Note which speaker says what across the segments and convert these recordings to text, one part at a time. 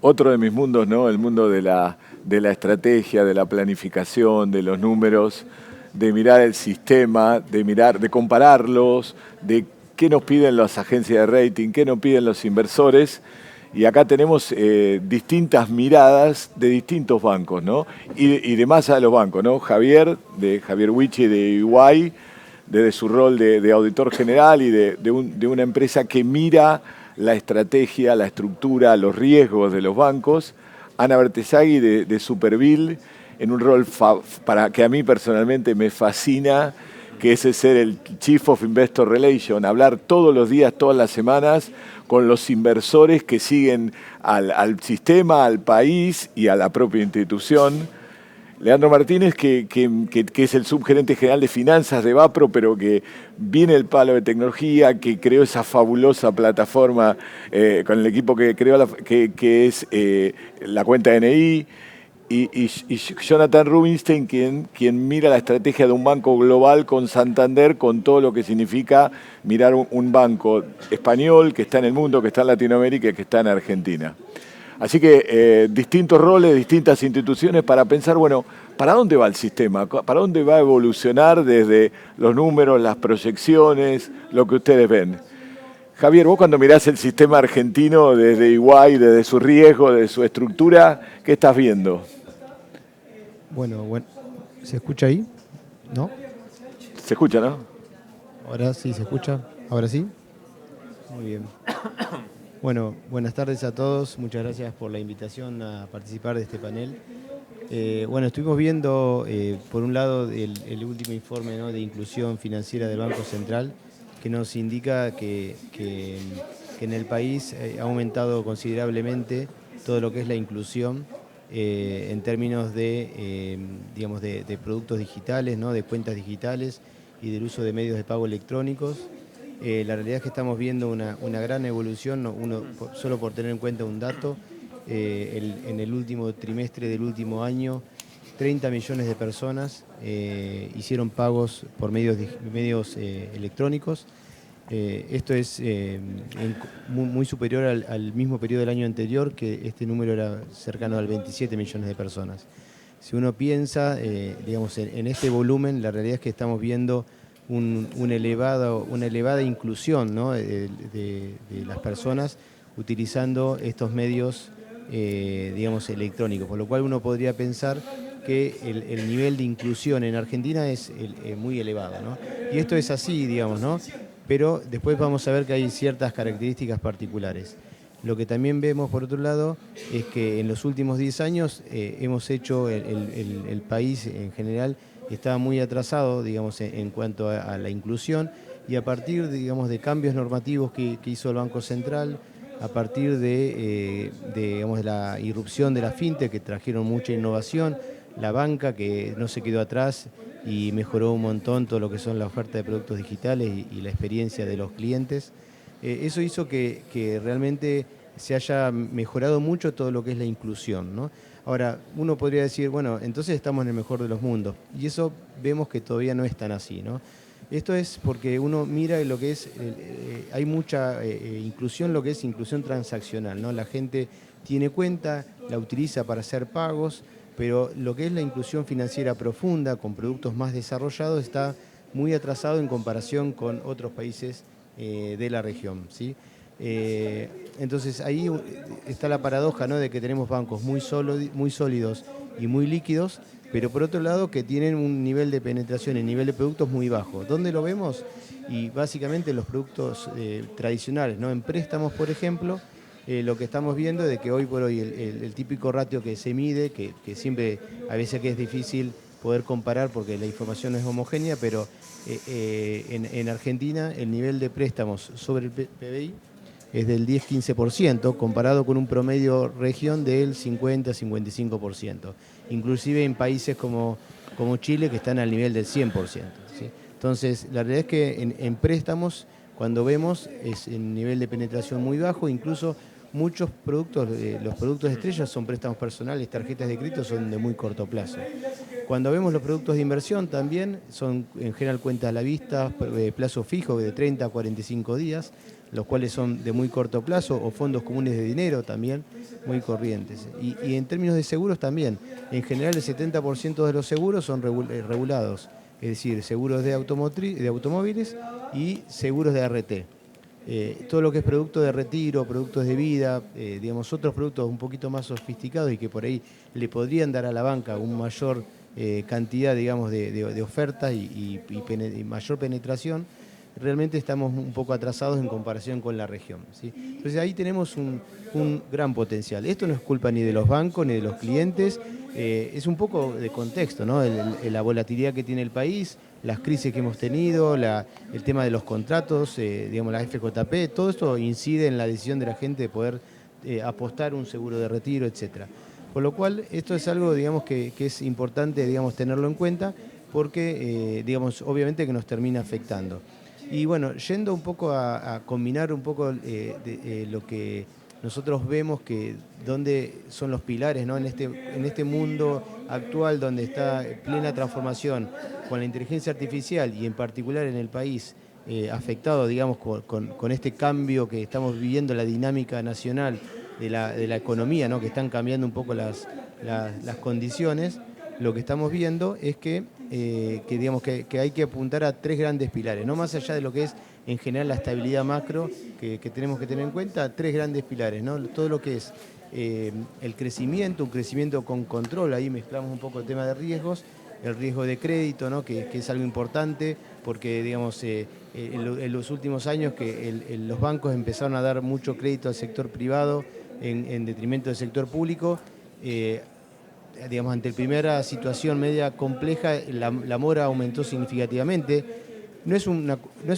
Speaker 1: Otro de mis mundos, ¿no? El mundo de la estrategia, de la planificación, de los números, de mirar el sistema, de compararlos, de qué nos piden las agencias de rating, qué nos piden los inversores. Y acá tenemos distintas miradas de distintos bancos, ¿no? Y de más a los bancos, ¿no? De Javier Wichi de EY, desde su rol de auditor general y de una empresa que mira la estrategia, la estructura, los riesgos de los bancos. Ana Bertesagui de Superville, en un rol para que a mí personalmente me fascina, que es ser el Chief of Investor Relations, hablar todos los días, todas las semanas, con los inversores que siguen al sistema, al país y a la propia institución. Leandro Martínez, que es el subgerente general de finanzas de Vapro, pero que viene el palo de tecnología, que creó esa fabulosa plataforma con el equipo que creó, que es la cuenta NI, y Jonathan Rubinstein, quien mira la estrategia de un banco global con Santander, con todo lo que significa mirar un banco español que está en el mundo, que está en Latinoamérica y que está en Argentina. Así que distintos roles, distintas instituciones para pensar, bueno, ¿para dónde va el sistema? ¿Para dónde va a evolucionar desde los números, las proyecciones, lo que ustedes ven? Javier, vos cuando mirás el sistema argentino desde Iguay, desde su riesgo, desde su estructura, ¿qué estás viendo?
Speaker 2: Bueno, ¿se escucha ahí? ¿No?
Speaker 1: ¿Se escucha, no?
Speaker 2: Ahora sí se escucha. ¿Ahora sí? Muy bien. Bueno, buenas tardes a todos. Muchas gracias por la invitación a participar de este panel. Estuvimos viendo, por un lado, el último informe, ¿no?, de inclusión financiera del Banco Central, que nos indica que en el país ha aumentado considerablemente todo lo que es la inclusión en términos de productos digitales, ¿no?, de cuentas digitales y del uso de medios de pago electrónicos. La realidad es que estamos viendo una gran evolución, solo por tener en cuenta un dato, en el último trimestre del último año, 30 millones de personas hicieron pagos por medios electrónicos. Esto es muy superior al mismo periodo del año anterior, que este número era cercano al 27 millones de personas. Si uno piensa, en este volumen, la realidad es que estamos viendo una elevada inclusión, ¿no?, de las personas utilizando estos medios electrónicos, por lo cual uno podría pensar que el nivel de inclusión en Argentina es muy elevado, ¿no? Y esto es así, digamos, ¿no? Pero después vamos a ver que hay ciertas características particulares. Lo que también vemos, por otro lado, es que en los últimos 10 años hemos hecho, el país en general estaba muy atrasado, digamos, en cuanto a la inclusión, y a partir, digamos, de cambios normativos que hizo el Banco Central, a partir de la irrupción de la fintech, que trajeron mucha innovación, la banca, que no se quedó atrás y mejoró un montón todo lo que son la oferta de productos digitales y la experiencia de los clientes. Eso hizo que realmente se haya mejorado mucho todo lo que es la inclusión, ¿no? Ahora, uno podría decir, bueno, entonces estamos en el mejor de los mundos, y eso vemos que todavía no es tan así, ¿no? Esto es porque uno mira lo que es, hay mucha inclusión, lo que es inclusión transaccional, ¿no? La gente tiene cuenta, la utiliza para hacer pagos, pero lo que es la inclusión financiera profunda, con productos más desarrollados, está muy atrasado en comparación con otros países de la región, ¿sí? Entonces ahí está la paradoja, ¿no?, de que tenemos bancos muy sólidos y muy líquidos, pero por otro lado que tienen un nivel de penetración y nivel de productos muy bajo. ¿Dónde lo vemos? Y básicamente en los productos tradicionales, ¿no? En préstamos, por ejemplo, lo que estamos viendo es de que hoy por hoy el típico ratio que se mide, que siempre a veces que es difícil poder comparar porque la información no es homogénea, pero en Argentina el nivel de préstamos sobre el PBI es del 10-15%, comparado con un promedio región del 50-55%. Inclusive en países como Chile, que están al nivel del 100%, ¿sí? Entonces, la realidad es que en préstamos, cuando vemos, es un nivel de penetración muy bajo, incluso muchos productos, los productos estrellas son préstamos personales, tarjetas de crédito son de muy corto plazo. Cuando vemos los productos de inversión también son en general cuentas a la vista, plazo fijo de 30 a 45 días, los cuales son de muy corto plazo, o fondos comunes de dinero también, muy corrientes. Y en términos de seguros también, en general el 70% de los seguros son regulados, es decir, seguros de automóviles y seguros de RT. Todo lo que es producto de retiro, productos de vida, digamos, otros productos un poquito más sofisticados y que por ahí le podrían dar a la banca un mayor cantidad, digamos, de ofertas y mayor penetración, realmente estamos un poco atrasados en comparación con la región, ¿sí? Entonces ahí tenemos un gran potencial. Esto no es culpa ni de los bancos ni de los clientes, es un poco de contexto, ¿no? La volatilidad que tiene el país, las crisis que hemos tenido, el tema de los contratos, digamos la FJP, todo esto incide en la decisión de la gente de poder apostar un seguro de retiro, etcétera. Por lo cual esto es algo, digamos, que es importante, digamos, tenerlo en cuenta porque, digamos, obviamente que nos termina afectando. Y bueno, yendo un poco a combinar un poco lo que nosotros vemos que dónde son los pilares, ¿no? En este mundo actual donde está plena transformación con la inteligencia artificial y en particular en el país afectado, digamos, con este cambio que estamos viviendo, la dinámica nacional de la economía, ¿no? Que están cambiando un poco las condiciones. Lo que estamos viendo es que digamos que hay que apuntar a tres grandes pilares, no más allá de lo que es en general la estabilidad macro que tenemos que tener en cuenta, tres grandes pilares, ¿no? Todo lo que es el crecimiento, un crecimiento con control, ahí mezclamos un poco el tema de riesgos, el riesgo de crédito, ¿no? que es algo importante porque digamos en los últimos años que los bancos empezaron a dar mucho crédito al sector privado en detrimento del sector público. Digamos, ante la primera situación media compleja, la mora aumentó significativamente. No es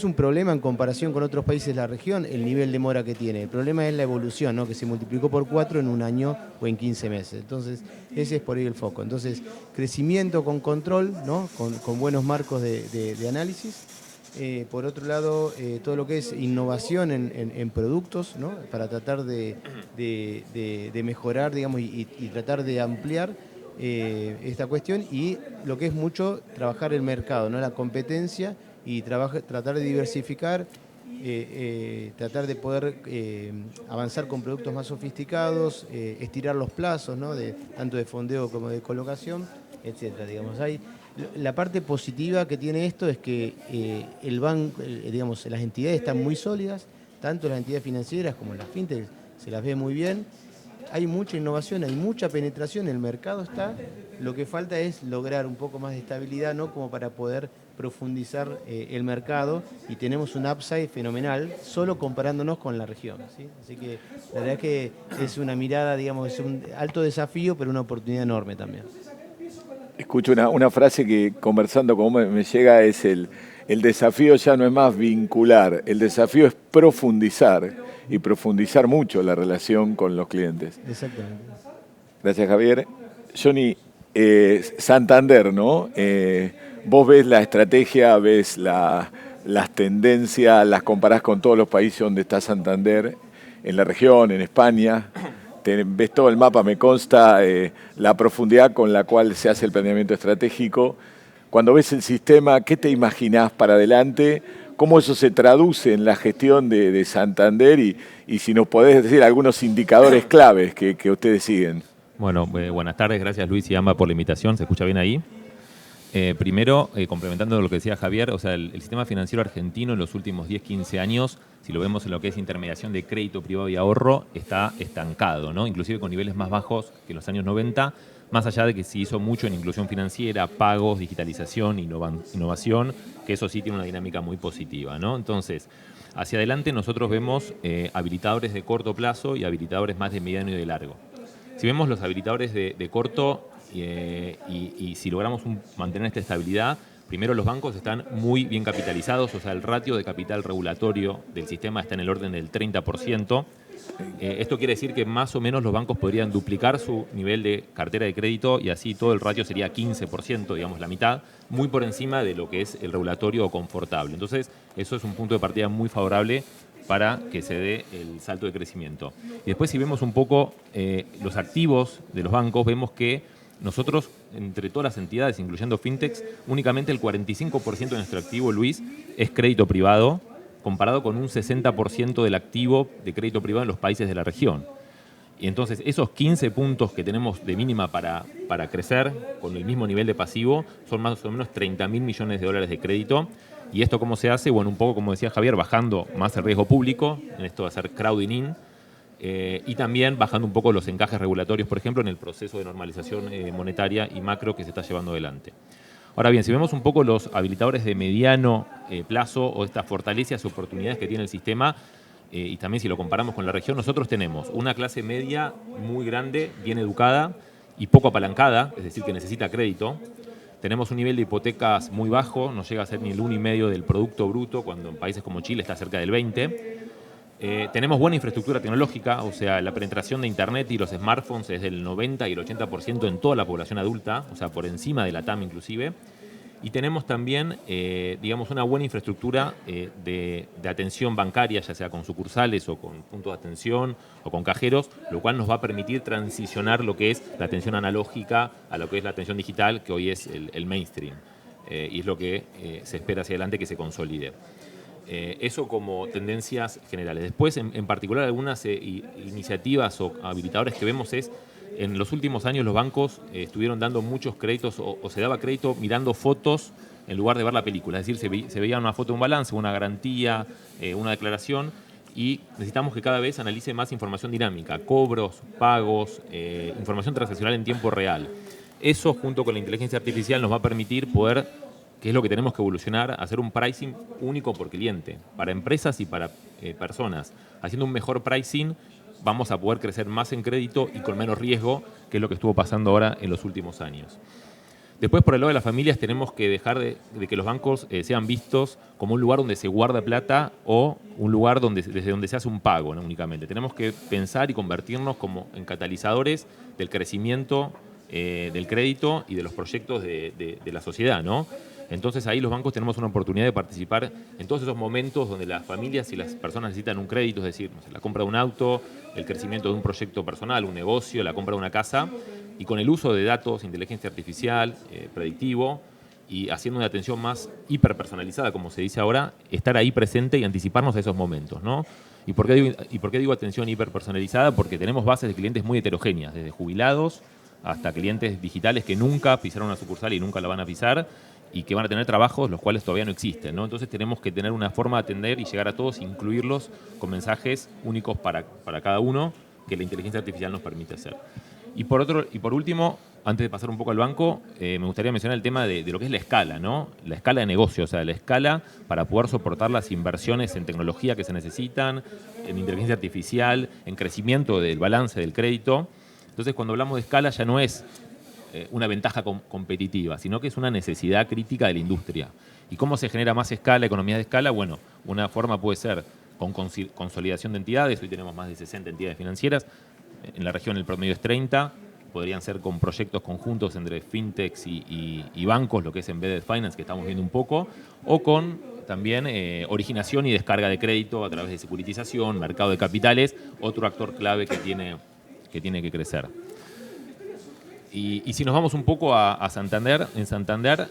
Speaker 2: un problema en comparación con otros países de la región el nivel de mora que tiene. El problema es la evolución, ¿no? Que se multiplicó por 4 en un año o en 15 meses. Entonces, ese es por ahí el foco. Entonces, crecimiento con control, ¿no? Con buenos marcos de análisis. Por otro lado, todo lo que es innovación en productos, ¿no? Para tratar de mejorar, digamos, y tratar de ampliar esta cuestión, y lo que es mucho trabajar el mercado, ¿no? La competencia y tratar de diversificar, tratar de poder avanzar con productos más sofisticados, estirar los plazos, ¿no? Tanto de fondeo como de colocación, etcétera. Digamos, la parte positiva que tiene esto es que el banco, digamos, las entidades están muy sólidas, tanto las entidades financieras como las fintechs se las ve muy bien. Hay mucha innovación, hay mucha penetración, el mercado está. Lo que falta es lograr un poco más de estabilidad, ¿no? Como para poder profundizar el mercado, y tenemos un upside fenomenal solo comparándonos con la región, ¿sí? Así que la verdad es que es una mirada, digamos, es un alto desafío, pero una oportunidad enorme también.
Speaker 1: Escucho una frase que conversando con vos me llega, es el desafío ya no es más vincular, el desafío es profundizar, y profundizar mucho la relación con los clientes.
Speaker 2: Exactamente.
Speaker 1: Gracias, Javier. Johnny, Santander, ¿no? Vos ves la estrategia, ves las tendencias, las comparás con todos los países donde está Santander, en la región, en España. Ves todo el mapa, me consta la profundidad con la cual se hace el planeamiento estratégico. Cuando ves el sistema, ¿qué te imaginás para adelante? ¿Cómo eso se traduce en la gestión de Santander? Y si nos podés decir algunos indicadores claves que ustedes siguen.
Speaker 3: Bueno, buenas tardes, gracias Luis y Amba por la invitación. ¿Se escucha bien ahí? Primero, complementando lo que decía Javier, o sea, el sistema financiero argentino en los últimos 10, 15 años, si lo vemos en lo que es intermediación de crédito privado y ahorro, está estancado, ¿no? Inclusive con niveles más bajos que en los años 90, más allá de que se hizo mucho en inclusión financiera, pagos, digitalización, innovación, que eso sí tiene una dinámica muy positiva, ¿no? Entonces, hacia adelante nosotros vemos habilitadores de corto plazo y habilitadores más de mediano y de largo. Si vemos los habilitadores de corto y si logramos mantener esta estabilidad, primero los bancos están muy bien capitalizados, o sea, el ratio de capital regulatorio del sistema está en el orden del 30%. Esto quiere decir que más o menos los bancos podrían duplicar su nivel de cartera de crédito y así todo el ratio sería 15%, digamos la mitad, muy por encima de lo que es el regulatorio confortable. Entonces, eso es un punto de partida muy favorable para que se dé el salto de crecimiento. Y después, si vemos un poco los activos de los bancos, vemos que nosotros, entre todas las entidades, incluyendo fintechs, únicamente el 45% de nuestro activo, Luis, es crédito privado, comparado con un 60% del activo de crédito privado en los países de la región. Y entonces esos 15 puntos que tenemos de mínima para crecer con el mismo nivel de pasivo son más o menos 30.000 millones de dólares de crédito. ¿Y esto cómo se hace? Bueno, un poco como decía Javier, bajando más el riesgo público, en esto de hacer crowding in, y también bajando un poco los encajes regulatorios, por ejemplo, en el proceso de normalización monetaria y macro que se está llevando adelante. Ahora bien, si vemos un poco los habilitadores de mediano plazo o estas fortalezas y oportunidades que tiene el sistema, y también si lo comparamos con la región, nosotros tenemos una clase media muy grande, bien educada y poco apalancada, es decir, que necesita crédito. Tenemos un nivel de hipotecas muy bajo, no llega a ser ni el 1,5% del Producto Bruto, cuando en países como Chile está cerca del 20%. Tenemos buena infraestructura tecnológica, o sea, la penetración de Internet y los smartphones es del 90 y el 80% en toda la población adulta, o sea, por encima de la TAM inclusive. Y tenemos también, digamos, una buena infraestructura de atención bancaria, ya sea con sucursales o con puntos de atención o con cajeros, lo cual nos va a permitir transicionar lo que es la atención analógica a lo que es la atención digital, que hoy es el mainstream. Y es lo que se espera hacia adelante que se consolide. Eso como tendencias generales. Después, en particular, algunas iniciativas o habilitadores que vemos es, en los últimos años los bancos estuvieron dando muchos créditos o se daba crédito mirando fotos en lugar de ver la película. Es decir, se veía una foto de un balance, una garantía, una declaración, y necesitamos que cada vez analice más información dinámica, cobros, pagos, información transaccional en tiempo real. Eso, junto con la inteligencia artificial, nos va a permitir poder, que es lo que tenemos que evolucionar, hacer un pricing único por cliente, para empresas y para personas. Haciendo un mejor pricing, vamos a poder crecer más en crédito y con menos riesgo, que es lo que estuvo pasando ahora en los últimos años. Después, por el lado de las familias, tenemos que dejar de que los bancos sean vistos como un lugar donde se guarda plata o un lugar desde donde se hace un pago, ¿no? Únicamente. Tenemos que pensar y convertirnos como en catalizadores del crecimiento del crédito y de los proyectos de la sociedad, ¿no? Entonces ahí los bancos tenemos una oportunidad de participar en todos esos momentos donde las familias y las personas necesitan un crédito, es decir, no sé, la compra de un auto, el crecimiento de un proyecto personal, un negocio, la compra de una casa, y con el uso de datos, inteligencia artificial, predictivo, y haciendo una atención más hiperpersonalizada, como se dice ahora, estar ahí presente y anticiparnos a esos momentos, ¿no? ¿Y por qué digo atención hiperpersonalizada? Porque tenemos bases de clientes muy heterogéneas, desde jubilados hasta clientes digitales que nunca pisaron una sucursal y nunca la van a pisar, y que van a tener trabajos los cuales todavía no existen, ¿no? Entonces tenemos que tener una forma de atender y llegar a todos, incluirlos con mensajes únicos para cada uno, que la inteligencia artificial nos permite hacer. Y por último, antes de pasar un poco al banco, me gustaría mencionar el tema de lo que es la escala, ¿no? La escala de negocio, o sea, la escala para poder soportar las inversiones en tecnología que se necesitan, en inteligencia artificial, en crecimiento del balance del crédito. Entonces, cuando hablamos de escala ya no es una ventaja competitiva, sino que es una necesidad crítica de la industria. ¿Y cómo se genera más escala, economía de escala? Bueno, una forma puede ser con consolidación de entidades. Hoy tenemos más de 60 entidades financieras. En la región el promedio es 30. Podrían ser con proyectos conjuntos entre fintechs y bancos, lo que es embedded finance, que estamos viendo un poco, o con también originación y descarga de crédito a través de securitización, mercado de capitales, otro actor clave que tiene que crecer. Y si nos vamos un poco a Santander, en Santander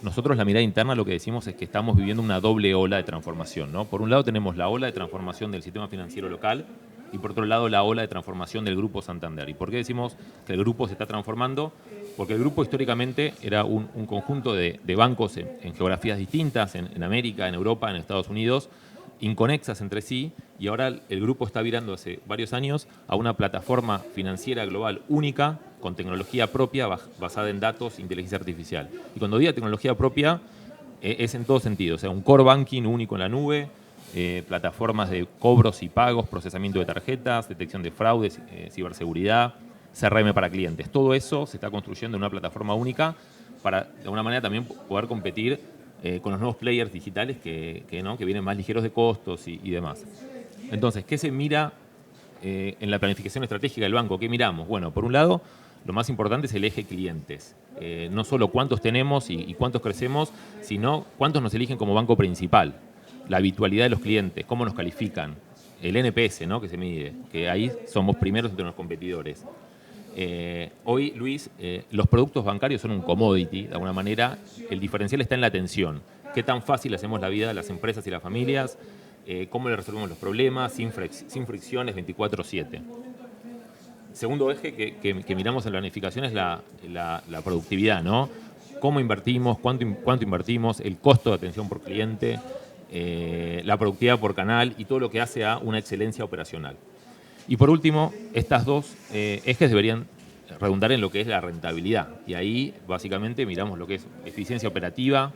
Speaker 3: nosotros la mirada interna lo que decimos es que estamos viviendo una doble ola de transformación, ¿no? Por un lado tenemos la ola de transformación del sistema financiero local y por otro lado la ola de transformación del Grupo Santander. ¿Y por qué decimos que el grupo se está transformando? Porque el grupo históricamente era un conjunto de bancos en geografías distintas, en América, en Europa, en Estados Unidos, inconexas entre sí, y ahora el grupo está virando hace varios años a una plataforma financiera global única, con tecnología propia basada en datos e inteligencia artificial. Y cuando digo tecnología propia, es en todo sentido, o sea, un core banking único en la nube, plataformas de cobros y pagos, procesamiento de tarjetas, detección de fraudes, ciberseguridad, CRM para clientes. Todo eso se está construyendo en una plataforma única para, de alguna manera, también poder competir con los nuevos players digitales que vienen más ligeros de costos y demás. Entonces, ¿qué se mira en la planificación estratégica del banco? ¿Qué miramos? Bueno, por un lado, lo más importante es el eje clientes. No solo cuántos tenemos y cuántos crecemos, sino cuántos nos eligen como banco principal. La habitualidad de los clientes, cómo nos califican. El NPS, ¿no? Que se mide, que ahí somos primeros entre los competidores. Hoy, Luis, los productos bancarios son un commodity, de alguna manera. El diferencial está en la atención. ¿Qué tan fácil hacemos la vida a las empresas y las familias? ¿Cómo le resolvemos los problemas sin fricciones 24/7? Segundo eje que miramos en la planificación es la productividad, ¿no? ¿Cómo invertimos? ¿Cuánto invertimos? El costo de atención por cliente, la productividad por canal y todo lo que hace a una excelencia operacional. Y por último, estas dos ejes deberían redundar en lo que es la rentabilidad. Y ahí, básicamente, miramos lo que es eficiencia operativa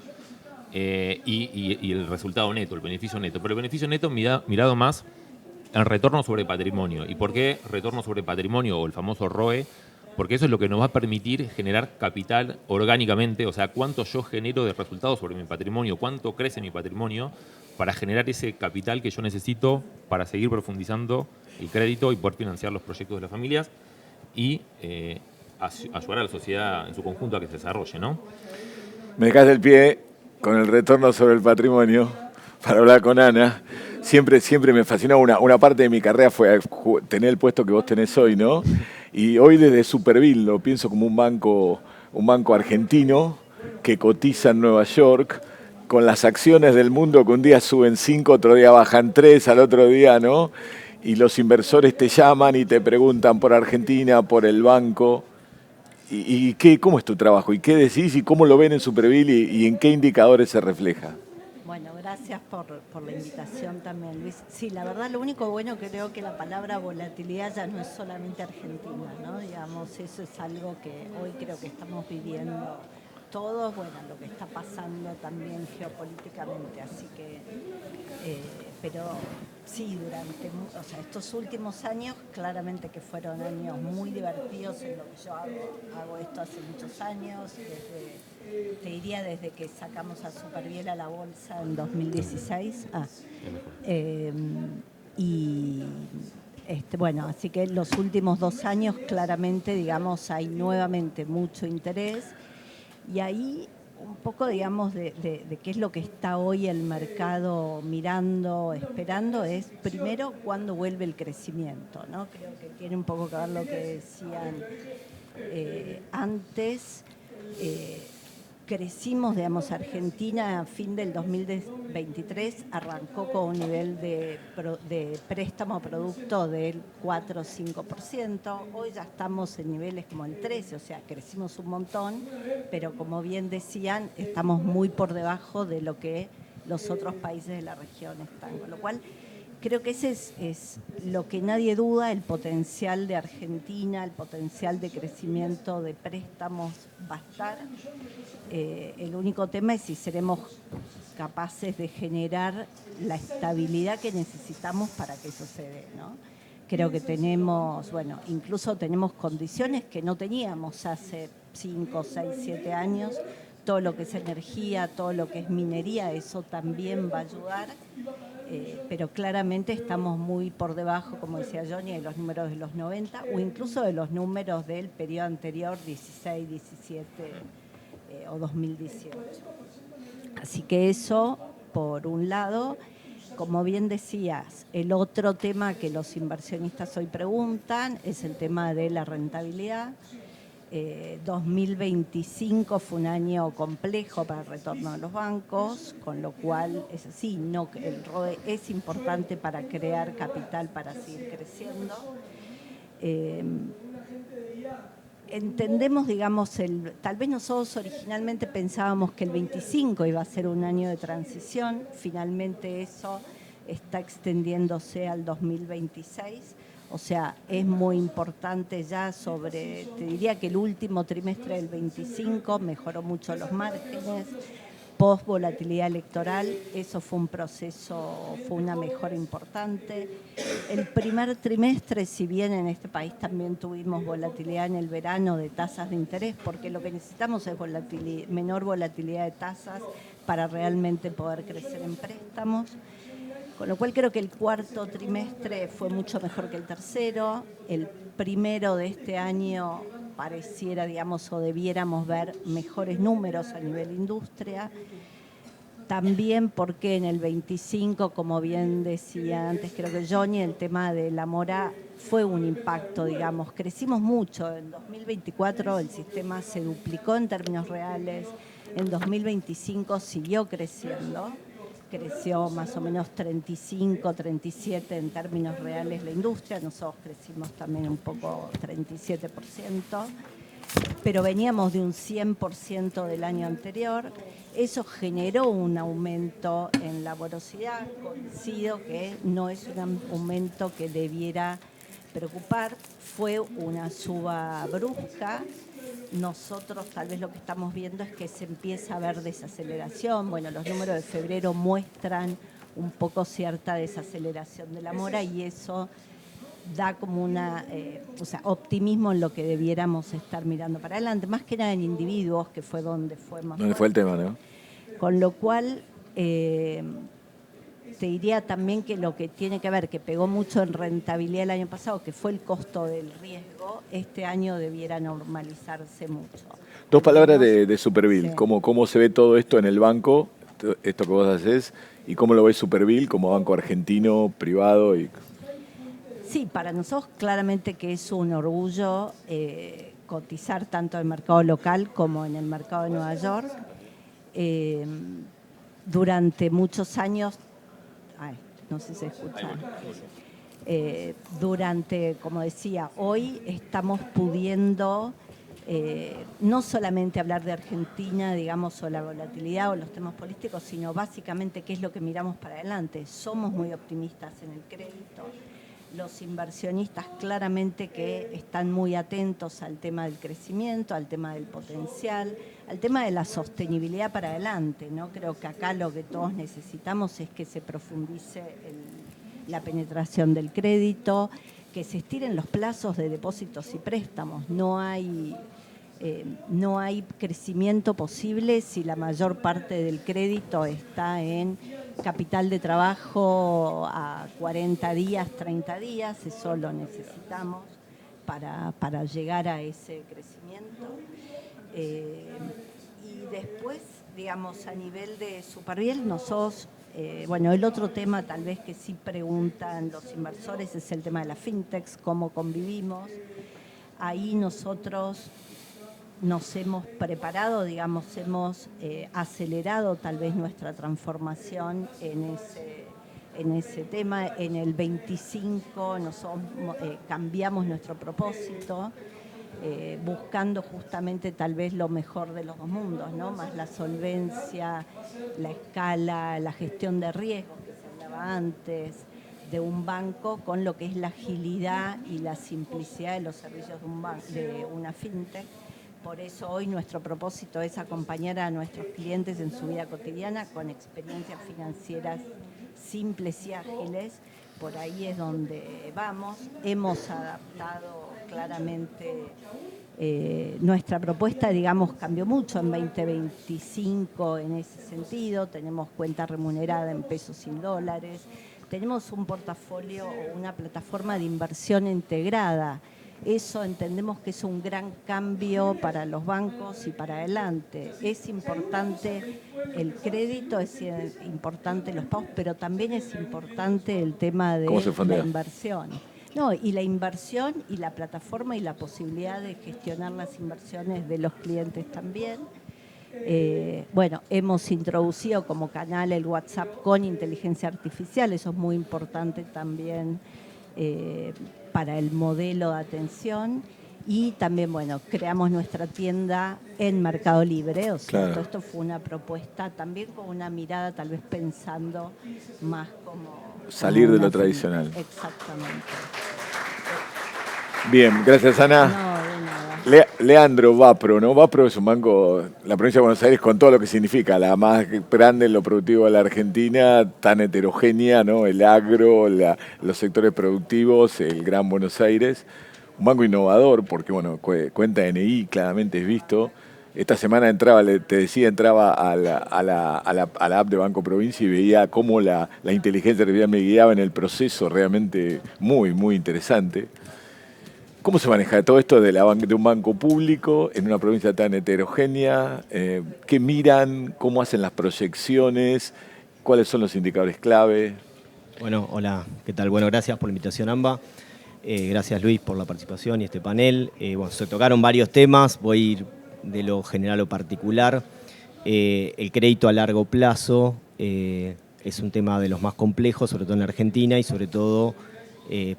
Speaker 3: y el resultado neto, el beneficio neto. Pero el beneficio neto mirado más al retorno sobre patrimonio. ¿Y por qué retorno sobre patrimonio o el famoso ROE? Porque eso es lo que nos va a permitir generar capital orgánicamente, o sea, cuánto yo genero de resultados sobre mi patrimonio, cuánto crece mi patrimonio para generar ese capital que yo necesito para seguir profundizando el crédito y poder financiar los proyectos de las familias y ayudar a la sociedad en su conjunto a que se desarrolle, ¿no?
Speaker 1: Me dejaste el pie con el retorno sobre el patrimonio para hablar con Ana. Siempre me fascinó una parte de mi carrera fue tener el puesto que vos tenés hoy, ¿no? Y hoy desde Superville lo pienso como un banco argentino que cotiza en Nueva York con las acciones del mundo que un día suben 5, otro día bajan 3, al otro día, ¿no? Y los inversores te llaman y te preguntan por Argentina, por el banco. ¿Cómo es tu trabajo? ¿Y qué decís? ¿Y cómo lo ven en Superville? ¿Y en qué indicadores se refleja?
Speaker 4: Bueno, gracias por la invitación también, Luis. Sí, la verdad, lo único bueno creo que la palabra volatilidad ya no es solamente argentina, ¿no? Digamos, eso es algo que hoy creo que estamos viviendo todos, bueno, lo que está pasando también geopolíticamente, así que, pero sí, durante, o sea, estos últimos años, claramente que fueron años muy divertidos en lo que yo hago esto hace muchos años, te diría desde que sacamos a Supervielle a la bolsa en 2016. Bueno, así que los últimos 2 años claramente, digamos, hay nuevamente mucho interés y ahí un poco, digamos, de qué es lo que está hoy el mercado mirando, esperando, es primero cuándo vuelve el crecimiento, ¿no? Creo que tiene un poco que ver lo que decían antes. Crecimos, digamos, Argentina a fin del 2023 arrancó con un nivel de préstamo producto del 4 o 5%. Hoy ya estamos en niveles como el 13%, o sea, crecimos un montón, pero como bien decían, estamos muy por debajo de lo que los otros países de la región están. Con lo cual, creo que ese es lo que nadie duda, el potencial de Argentina, el potencial de crecimiento de préstamos va a estar. El único tema es si seremos capaces de generar la estabilidad que necesitamos para que eso se dé, ¿no? Creo que tenemos, bueno, incluso tenemos condiciones que no teníamos hace 5, 6, 7 años. Todo lo que es energía, todo lo que es minería, eso también va a ayudar. Pero claramente estamos muy por debajo, como decía Johnny, de los números de los 90 o incluso de los números del periodo anterior, 16, 17 o 2018. Así que eso, por un lado. Como bien decías, el otro tema que los inversionistas hoy preguntan es el tema de la rentabilidad. 2025 fue un año complejo para el retorno de los bancos, con lo cual es así, no, el ROE es importante para crear capital para seguir creciendo. Entendemos, digamos, tal vez nosotros originalmente pensábamos que el 25 iba a ser un año de transición, finalmente eso está extendiéndose al 2026. O sea, es muy importante ya te diría que el último trimestre del 25 mejoró mucho los márgenes, post volatilidad electoral, eso fue un proceso, fue una mejora importante. El primer trimestre, si bien en este país también tuvimos volatilidad en el verano de tasas de interés, porque lo que necesitamos es menor volatilidad de tasas para realmente poder crecer en préstamos. Con lo cual creo que el cuarto trimestre fue mucho mejor que el tercero. El primero de este año pareciera, digamos, o debiéramos ver mejores números a nivel industria. También porque en el 25, como bien decía antes, creo que Johnny, el tema de la mora fue un impacto, digamos. Crecimos mucho. En 2024 el sistema se duplicó en términos reales. En 2025 siguió creciendo. Creció más o menos 35, 37 en términos reales la industria. Nosotros crecimos también un poco 37%. Pero veníamos de un 100% del año anterior. Eso generó un aumento en la morosidad. Coincido que no es un aumento que debiera preocupar. Fue una suba brusca. Nosotros tal vez lo que estamos viendo es que se empieza a ver desaceleración. Bueno, los números de febrero muestran un poco cierta desaceleración de la mora y eso da como una optimismo en lo que debiéramos estar mirando para adelante, más que nada en individuos, que fue donde fue más
Speaker 1: ¿Dónde fue el tema, no?
Speaker 4: Con lo cual, te diría también que lo que tiene que ver, que pegó mucho en rentabilidad el año pasado, que fue el costo del riesgo, este año debiera normalizarse mucho.
Speaker 1: Dos palabras de Superbill.
Speaker 4: Sí.
Speaker 1: ¿Cómo se ve todo esto en el banco, esto que vos haces, y cómo lo ve Superbill como banco argentino, privado?
Speaker 4: Sí, para nosotros claramente que es un orgullo cotizar tanto en el mercado local como en el mercado de Nueva York. Durante muchos años, no sé si se escucha, como decía, hoy estamos pudiendo no solamente hablar de Argentina, digamos, o la volatilidad o los temas políticos, sino básicamente qué es lo que miramos para adelante. Somos muy optimistas en el crédito. Los inversionistas claramente que están muy atentos al tema del crecimiento, al tema del potencial, al tema de la sostenibilidad para adelante, ¿no? Creo que acá lo que todos necesitamos es que se profundice la penetración del crédito, que se estiren los plazos de depósitos y préstamos. No hay crecimiento posible si la mayor parte del crédito está en capital de trabajo a 40 días, 30 días. Eso lo necesitamos para llegar a ese crecimiento. Y después, digamos, a nivel de Superbill, nosotros, el otro tema tal vez que sí preguntan los inversores es el tema de la fintechs, cómo convivimos. Ahí nosotros nos hemos preparado, digamos, hemos acelerado tal vez nuestra transformación en ese tema. En el 25 nosotros cambiamos nuestro propósito, buscando justamente tal vez lo mejor de los dos mundos, ¿no? Más la solvencia, la escala, la gestión de riesgos que se hablaba antes de un banco, con lo que es la agilidad y la simplicidad de los servicios de una fintech. Por eso hoy nuestro propósito es acompañar a nuestros clientes en su vida cotidiana con experiencias financieras simples y ágiles. Por ahí es donde vamos. Hemos adaptado claramente nuestra propuesta, digamos, cambió mucho en 2025 en ese sentido. Tenemos cuenta remunerada en pesos y en dólares. Tenemos un portafolio o una plataforma de inversión integrada. Eso entendemos que es un gran cambio para los bancos y para adelante. Es importante el crédito, es importante los pagos, pero también es importante el tema de la inversión. No, y la inversión y la plataforma y la posibilidad de gestionar las inversiones de los clientes también. Hemos introducido como canal el WhatsApp con inteligencia artificial, eso es muy importante también para el modelo de atención. Y también, creamos nuestra tienda en Mercado Libre, o sea, claro. Esto fue una propuesta también con una mirada tal vez pensando más como
Speaker 1: salir de lo tradicional.
Speaker 4: Exactamente.
Speaker 1: Bien, gracias Ana.
Speaker 4: No, de nada.
Speaker 1: Leandro, Vapro, ¿no? Vapro es un banco, la provincia de Buenos Aires, con todo lo que significa, la más grande en lo productivo de la Argentina, tan heterogénea, ¿no? El agro, los sectores productivos, el Gran Buenos Aires. Un banco innovador, porque cuenta DNI, claramente es visto. Esta semana entraba a la app de Banco Provincia y veía cómo la inteligencia artificial me guiaba en el proceso, realmente muy, muy interesante. ¿Cómo se maneja todo esto de un banco público en una provincia tan heterogénea? ¿Qué miran? ¿Cómo hacen las proyecciones? ¿Cuáles son los indicadores clave?
Speaker 5: Bueno, hola, ¿qué tal? Bueno, gracias por la invitación, Amba. Gracias, Luis, por la participación y este panel. Bueno, se tocaron varios temas, voy a ir de lo general a lo particular. El crédito a largo plazo es un tema de los más complejos, sobre todo en la Argentina y sobre todo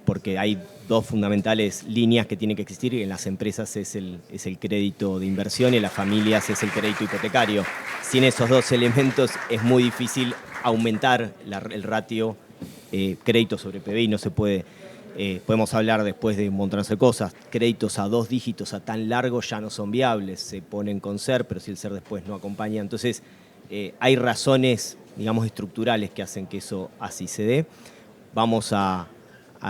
Speaker 5: porque hay dos fundamentales líneas que tienen que existir, y en las empresas es el crédito de inversión y en las familias es el crédito hipotecario. Sin esos dos elementos es muy difícil aumentar el ratio crédito sobre PBI, no se puede. Podemos hablar después de un montón de cosas. Créditos a 2 dígitos a tan largo ya no son viables, se ponen con SER, pero si el SER después no acompaña. Entonces hay razones, digamos, estructurales que hacen que eso así se dé. Vamos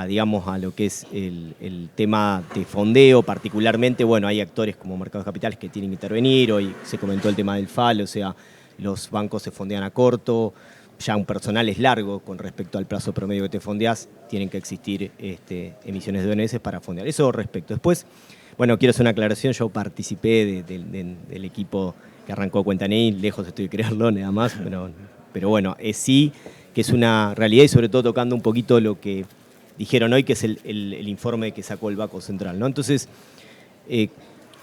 Speaker 5: digamos, a lo que es el tema de fondeo particularmente. Bueno, hay actores como mercados de capitales que tienen que intervenir. Hoy se comentó el tema del FAL, o sea, los bancos se fondean a corto, ya un personal es largo con respecto al plazo promedio que te fondeás, tienen que existir emisiones de ONS para fondear. Eso respecto. Después, bueno, quiero hacer una aclaración, yo participé del equipo que arrancó Cuenta NI, lejos estoy de creerlo, nada más, pero bueno, sí que es una realidad y sobre todo tocando un poquito lo que dijeron hoy, que es el informe que sacó el Banco Central, ¿no? Entonces,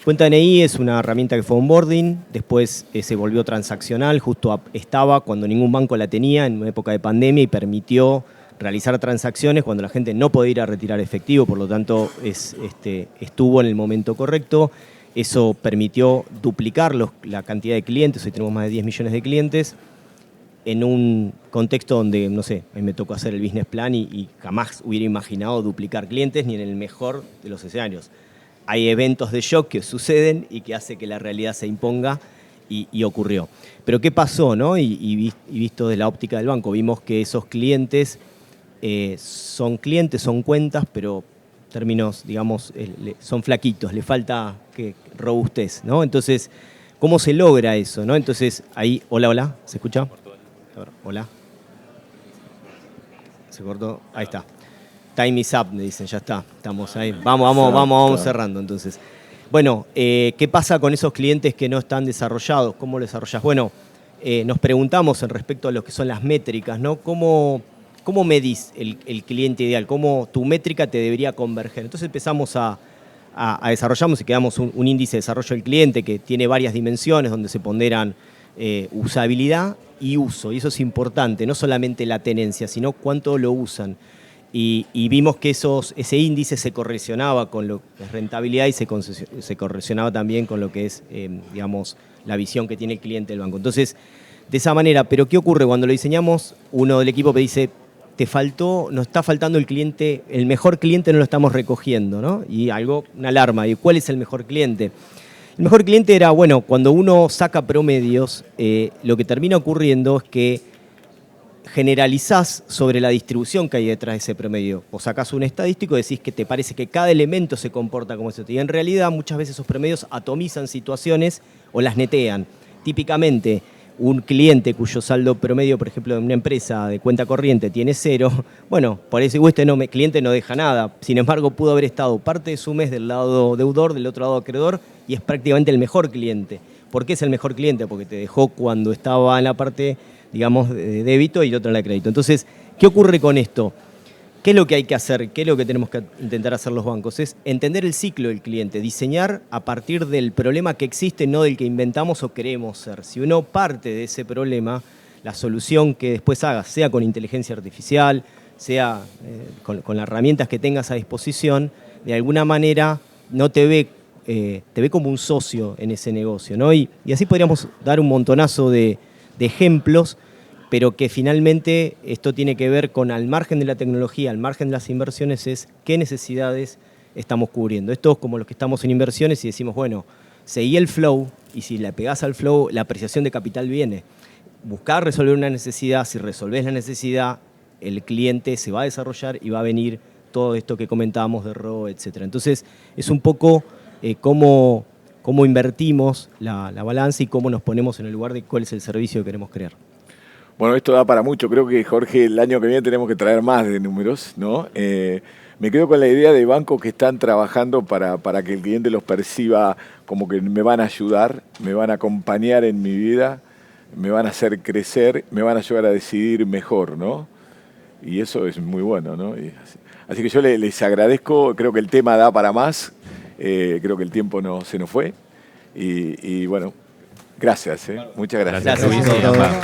Speaker 5: Cuenta DNI es una herramienta que fue onboarding, después se volvió transaccional, justo estaba cuando ningún banco la tenía en una época de pandemia y permitió realizar transacciones cuando la gente no podía ir a retirar efectivo, por lo tanto estuvo en el momento correcto. Eso permitió duplicar la cantidad de clientes, hoy tenemos más de 10 millones de clientes, en un contexto donde, no sé, a mí me tocó hacer el business plan y jamás hubiera imaginado duplicar clientes ni en el mejor de los escenarios. Hay eventos de shock que suceden y que hace que la realidad se imponga y ocurrió. Pero ¿qué pasó, no? Y visto de la óptica del banco, vimos que esos clientes son cuentas, pero términos, digamos, son flaquitos, le falta robustez, ¿no? Entonces, ¿cómo se logra eso, no? Entonces, ahí, hola, ¿se escucha? Hola. Se cortó, ahí está. Time is up, me dicen, ya está, estamos ahí. Vamos cerrando entonces. Bueno, ¿qué pasa con esos clientes que no están desarrollados? ¿Cómo los desarrollas? Bueno, nos preguntamos en respecto a lo que son las métricas, ¿no? ¿Cómo medís el cliente ideal? ¿Cómo tu métrica te debería converger? Entonces empezamos a desarrollamos y creamos un índice de desarrollo del cliente que tiene varias dimensiones donde se ponderan usabilidad y uso. Y eso es importante, no solamente la tenencia, sino cuánto lo usan. Y vimos que ese índice se correlacionaba con lo que es rentabilidad y se correlacionaba también con lo que es, digamos, la visión que tiene el cliente del banco. Entonces, de esa manera, ¿pero qué ocurre? Cuando lo diseñamos, uno del equipo me dice, nos está faltando el cliente, el mejor cliente no lo estamos recogiendo, ¿no? Y una alarma, ¿y cuál es el mejor cliente? El mejor cliente era, bueno, cuando uno saca promedios, lo que termina ocurriendo es que generalizás sobre la distribución que hay detrás de ese promedio. O sacás un estadístico y decís que te parece que cada elemento se comporta como eso. Y en realidad muchas veces esos promedios atomizan situaciones o las netean. Típicamente, un cliente cuyo saldo promedio, por ejemplo, de una empresa de cuenta corriente tiene 0, bueno, por eso cliente no deja nada. Sin embargo, pudo haber estado parte de su mes del lado deudor, del otro lado acreedor, y es prácticamente el mejor cliente. ¿Por qué es el mejor cliente? Porque te dejó cuando estaba en la parte, digamos, de débito y el otro en la de crédito. Entonces, ¿qué ocurre con esto? ¿Qué es lo que hay que hacer? ¿Qué es lo que tenemos que intentar hacer los bancos? Es entender el ciclo del cliente, diseñar a partir del problema que existe, no del que inventamos o queremos ser. Si uno parte de ese problema, la solución que después hagas, sea con inteligencia artificial, sea con las herramientas que tengas a disposición, de alguna manera no te ve como un socio en ese negocio, ¿no? Y así podríamos dar un montonazo de ejemplos, pero que finalmente esto tiene que ver con, al margen de la tecnología, al margen de las inversiones, es qué necesidades estamos cubriendo. Esto es como los que estamos en inversiones y decimos, bueno, seguí el flow, y si le pegás al flow, la apreciación de capital viene. Buscar resolver una necesidad, si resolvés la necesidad, el cliente se va a desarrollar y va a venir todo esto que comentábamos de ROE, etc. Entonces, es un poco cómo invertimos la balanza y cómo nos ponemos en el lugar de cuál es el servicio que queremos crear. Bueno, esto da para mucho. Creo que, Jorge, el año que viene tenemos que traer más de números, ¿no?
Speaker 1: me quedo con la idea de bancos que están trabajando para que el cliente los perciba como que me van a ayudar, me van a acompañar en mi vida, me van a hacer crecer, me van a ayudar a decidir mejor, ¿no? Y eso es muy bueno, ¿no? Así que yo les agradezco, creo que el tema da para más, creo que el tiempo se nos fue. Y bueno, gracias, muchas gracias.
Speaker 5: Gracias,
Speaker 3: Luis y Amba.